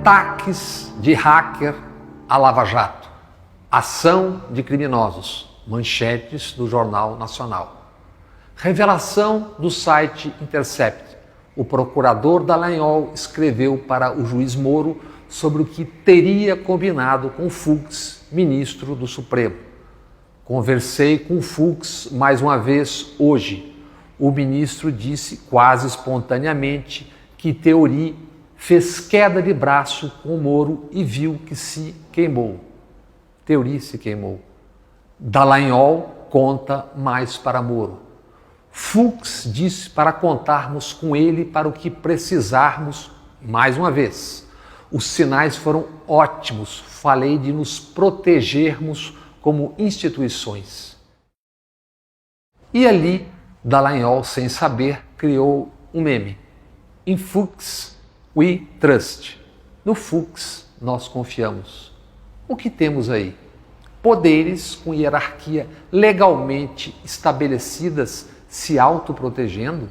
Ataques de hacker à Lava Jato. Ação de criminosos. Manchetes do Jornal Nacional. Revelação do site Intercept. O procurador Dallagnol escreveu para o juiz Moro sobre o que teria combinado com Fux, ministro do Supremo. Conversei com Fux mais uma vez hoje. O ministro disse quase espontaneamente que Theory fez queda de braço com Moro e viu que se queimou. Theory se queimou. Dallagnol conta mais para Moro. Fux disse para contarmos com ele para o que precisarmos mais uma vez. Os sinais foram ótimos. Falei de nos protegermos como instituições. E ali, Dallagnol, sem saber, criou um meme. In Fux we trust. No Fux nós confiamos. O que temos aí? Poderes com hierarquia legalmente estabelecidas se autoprotegendo?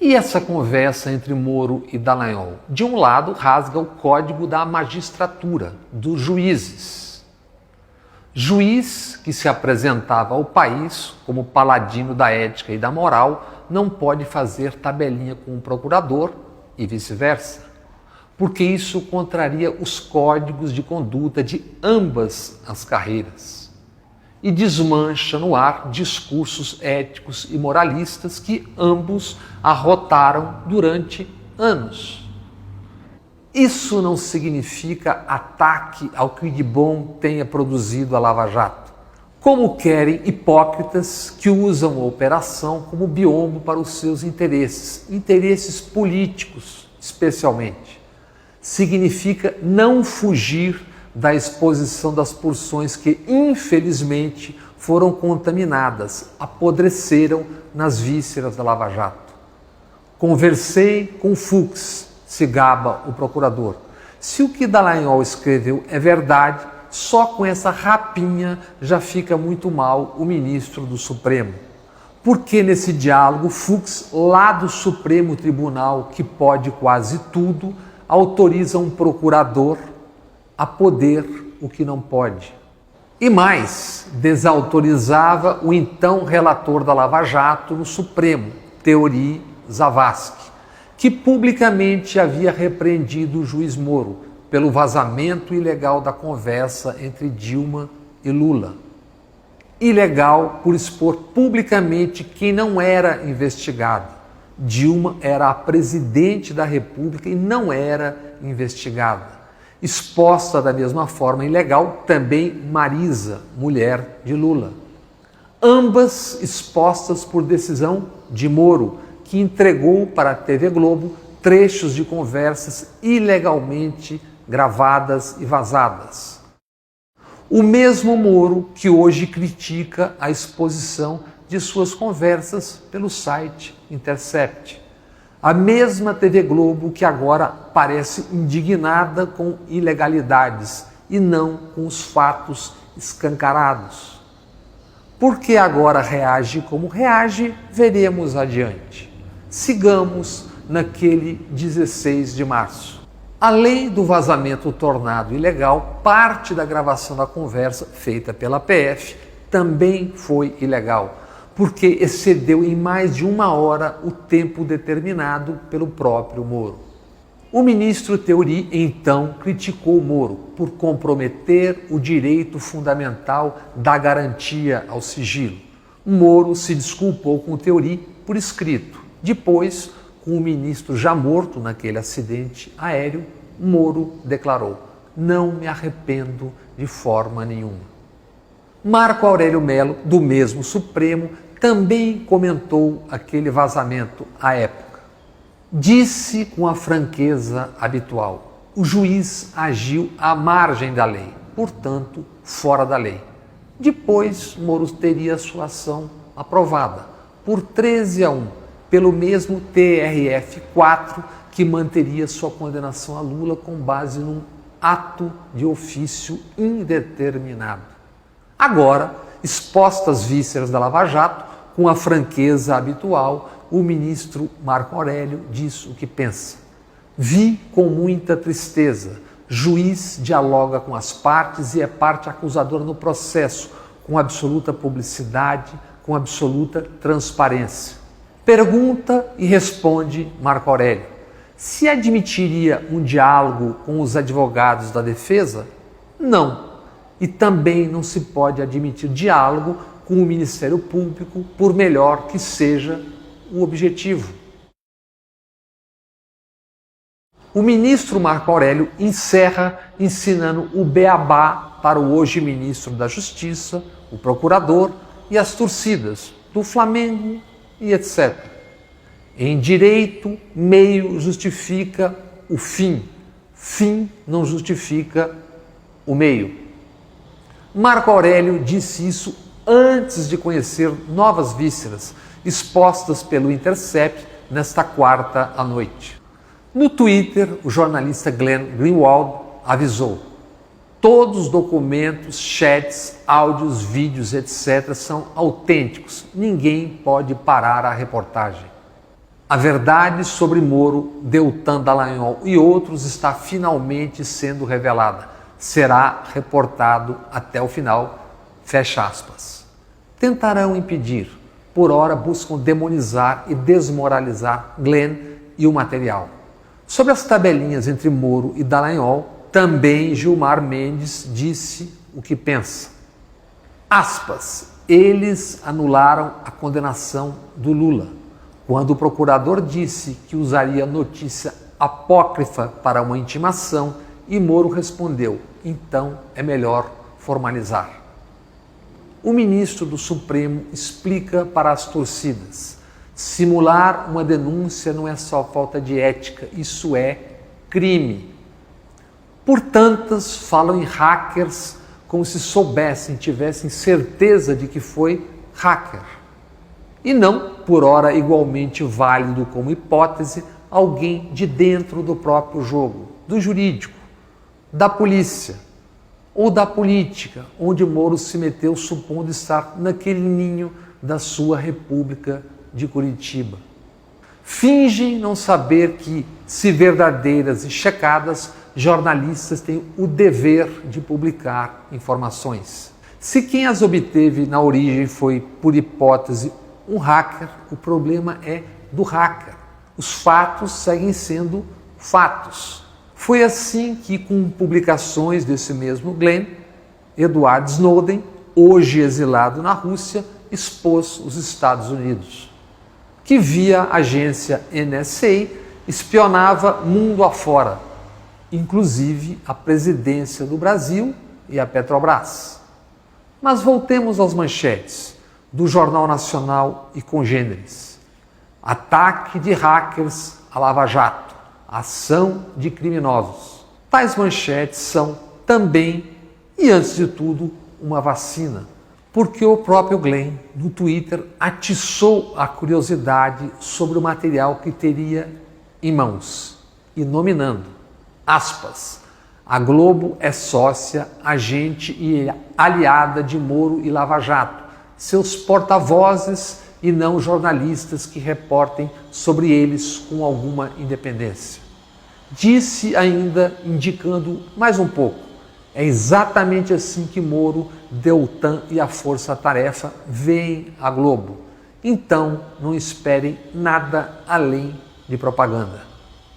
E essa conversa entre Moro e Dallagnol? De um lado, rasga o código da magistratura, dos juízes. Juiz que se apresentava ao país como paladino da ética e da moral não pode fazer tabelinha com o procurador e vice-versa, porque isso contraria os códigos de conduta de ambas as carreiras e desmancha no ar discursos éticos e moralistas que ambos arrotaram durante anos. Isso não significa ataque ao que de bom tenha produzido a Lava Jato, como querem hipócritas que usam a operação como biombo para os seus interesses políticos, especialmente. Significa não fugir da exposição das porções que, infelizmente, foram contaminadas, apodreceram nas vísceras da Lava Jato. Conversei com Fux, se gaba o procurador. Se o que Dallagnol escreveu é verdade, só com essa rapinha já fica muito mal o ministro do Supremo. Porque nesse diálogo, Fux, lá do Supremo Tribunal, que pode quase tudo, autoriza um procurador a poder o que não pode. E mais, desautorizava o então relator da Lava Jato no Supremo, Theory Zavascki, que publicamente havia repreendido o juiz Moro pelo vazamento ilegal da conversa entre Dilma e Lula. Ilegal por expor publicamente quem não era investigado. Dilma era a presidente da República e não era investigada. Exposta da mesma forma ilegal também Marisa, mulher de Lula. Ambas expostas por decisão de Moro, que entregou para a TV Globo trechos de conversas ilegalmente gravadas e vazadas. O mesmo Moro que hoje critica a exposição de suas conversas pelo site Intercept. A mesma TV Globo que agora parece indignada com ilegalidades e não com os fatos escancarados. Por que agora reage como reage, veremos adiante. Sigamos naquele 16 de março. Além do vazamento tornado ilegal, parte da gravação da conversa feita pela PF também foi ilegal, porque excedeu em mais de 1 hora o tempo determinado pelo próprio Moro. O ministro Theory, então, criticou Moro por comprometer o direito fundamental da garantia ao sigilo. Moro se desculpou com Theory por escrito. Depois, com o ministro já morto naquele acidente aéreo, Moro declarou: "Não me arrependo de forma nenhuma". Marco Aurélio Mello, do mesmo Supremo, também comentou aquele vazamento à época. Disse com a franqueza habitual: o juiz agiu à margem da lei, portanto, fora da lei. Depois, Moro teria sua ação aprovada por 13-1, pelo mesmo TRF4, que manteria sua condenação a Lula com base num ato de ofício indeterminado. Agora, expostas às vísceras da Lava Jato, com a franqueza habitual, o ministro Marco Aurélio diz o que pensa. Vi com muita tristeza. Juiz dialoga com as partes e é parte acusadora no processo, com absoluta publicidade, com absoluta transparência. Pergunta e responde Marco Aurélio: se admitiria um diálogo com os advogados da defesa? Não. E também não se pode admitir diálogo com o Ministério Público, por melhor que seja o objetivo. O ministro Marco Aurélio encerra ensinando o beabá para o hoje ministro da Justiça, o procurador e as torcidas do Flamengo e etc. Em direito, meio justifica o fim, fim não justifica o meio. Marco Aurélio disse isso antes de conhecer novas vísceras expostas pelo Intercept nesta quarta à noite. No Twitter, o jornalista Glenn Greenwald avisou: todos os documentos, chats, áudios, vídeos, etc. são autênticos. Ninguém pode parar a reportagem. A verdade sobre Moro, Deltan Dallagnol e outros está finalmente sendo revelada. Será reportado até o final, fecha aspas. Tentarão impedir, por ora buscam demonizar e desmoralizar Glenn e o material. Sobre as tabelinhas entre Moro e Dallagnol, também Gilmar Mendes disse o que pensa. Aspas, eles anularam a condenação do Lula, quando o procurador disse que usaria notícia apócrifa para uma intimação e Moro respondeu, então é melhor formalizar. O ministro do Supremo explica para as torcidas: simular uma denúncia não é só falta de ética, isso é crime. Por tantas falam em hackers como se soubessem, tivessem certeza de que foi hacker. E não, por ora igualmente válido como hipótese, alguém de dentro do próprio jogo, do jurídico, da polícia ou da política, onde Moro se meteu supondo estar naquele ninho da sua República de Curitiba. Fingem não saber que, se verdadeiras e checadas, jornalistas têm o dever de publicar informações. Se quem as obteve na origem foi, por hipótese, um hacker, o problema é do hacker. Os fatos seguem sendo fatos. Foi assim que, com publicações desse mesmo Glenn, Edward Snowden, hoje exilado na Rússia, expôs os Estados Unidos, que via agência NSA espionava mundo afora, inclusive a presidência do Brasil e a Petrobras. Mas voltemos às manchetes do Jornal Nacional e congêneres. Ataque de hackers à Lava Jato. Ação de criminosos. Tais manchetes são também, e antes de tudo, uma vacina. Porque o próprio Glenn, no Twitter, atiçou a curiosidade sobre o material que teria em mãos, e nominando, aspas, a Globo é sócia, agente e aliada de Moro e Lava Jato, seus porta-vozes e não jornalistas que reportem sobre eles com alguma independência. Disse ainda, indicando mais um pouco, é exatamente assim que Moro, Deltan e a Força Tarefa veem a Globo. Então, não esperem nada além de propaganda.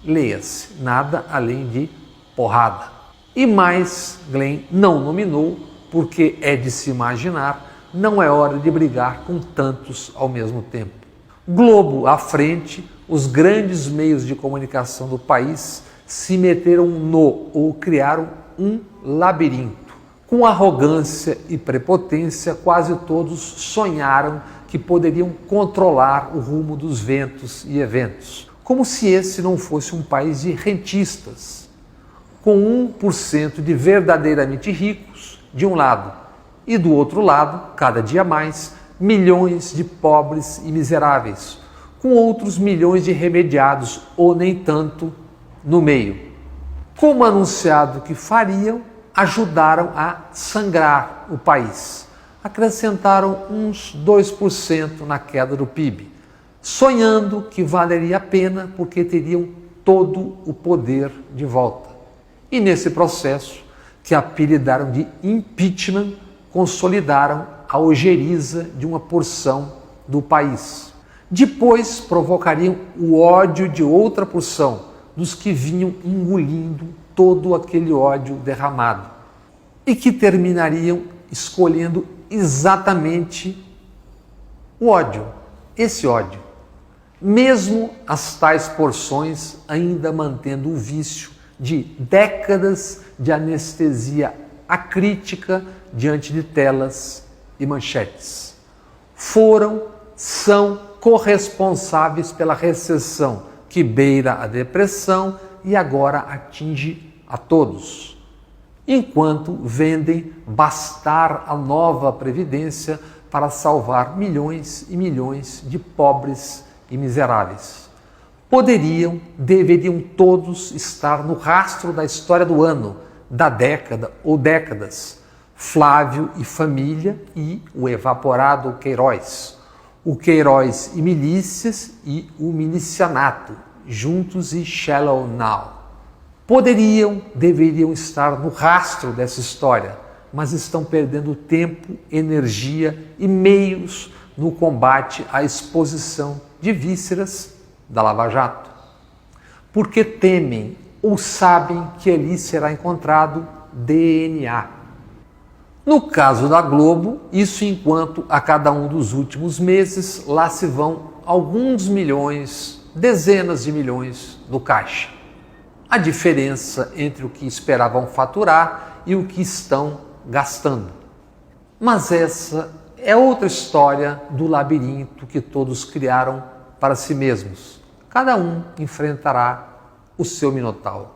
Leia-se, nada além de porrada. E mais, Glenn não nominou, porque é de se imaginar, não é hora de brigar com tantos ao mesmo tempo. Globo à frente, os grandes meios de comunicação do país se meteram no ou criaram um labirinto. Com arrogância e prepotência, quase todos sonharam que poderiam controlar o rumo dos ventos e eventos, como se esse não fosse um país de rentistas, com 1% de verdadeiramente ricos de um lado, e do outro lado, cada dia mais, milhões de pobres e miseráveis, com outros milhões de remediados ou nem tanto no meio. Como anunciado que fariam, ajudaram a sangrar o país. Acrescentaram uns 2% na queda do PIB, sonhando que valeria a pena porque teriam todo o poder de volta. E nesse processo, que apelidaram de impeachment, consolidaram a ojeriza de uma porção do país. Depois provocariam o ódio de outra porção, dos que vinham engolindo todo aquele ódio derramado. E que terminariam escolhendo exatamente o ódio, esse ódio. Mesmo as tais porções ainda mantendo o vício de décadas de anestesia acrítica diante de telas e manchetes. São corresponsáveis pela recessão que beira a depressão e agora atinge a todos. Enquanto vendem bastar a nova Previdência para salvar milhões e milhões de pobres e miseráveis. Deveriam todos estar no rastro da história do ano, da década ou décadas. Flávio e família e o evaporado Queiroz. O Queiroz e milícias e o milicianato, juntos e Shallow Now. Deveriam estar no rastro dessa história, mas estão perdendo tempo, energia e meios no combate à exposição de vísceras da Lava Jato. Porque temem ou sabem que ali será encontrado DNA. No caso da Globo, isso enquanto a cada um dos últimos meses lá se vão alguns milhões, dezenas de milhões no caixa. A diferença entre o que esperavam faturar e o que estão gastando. Mas essa é outra história do labirinto que todos criaram para si mesmos. Cada um enfrentará o seu minotauro.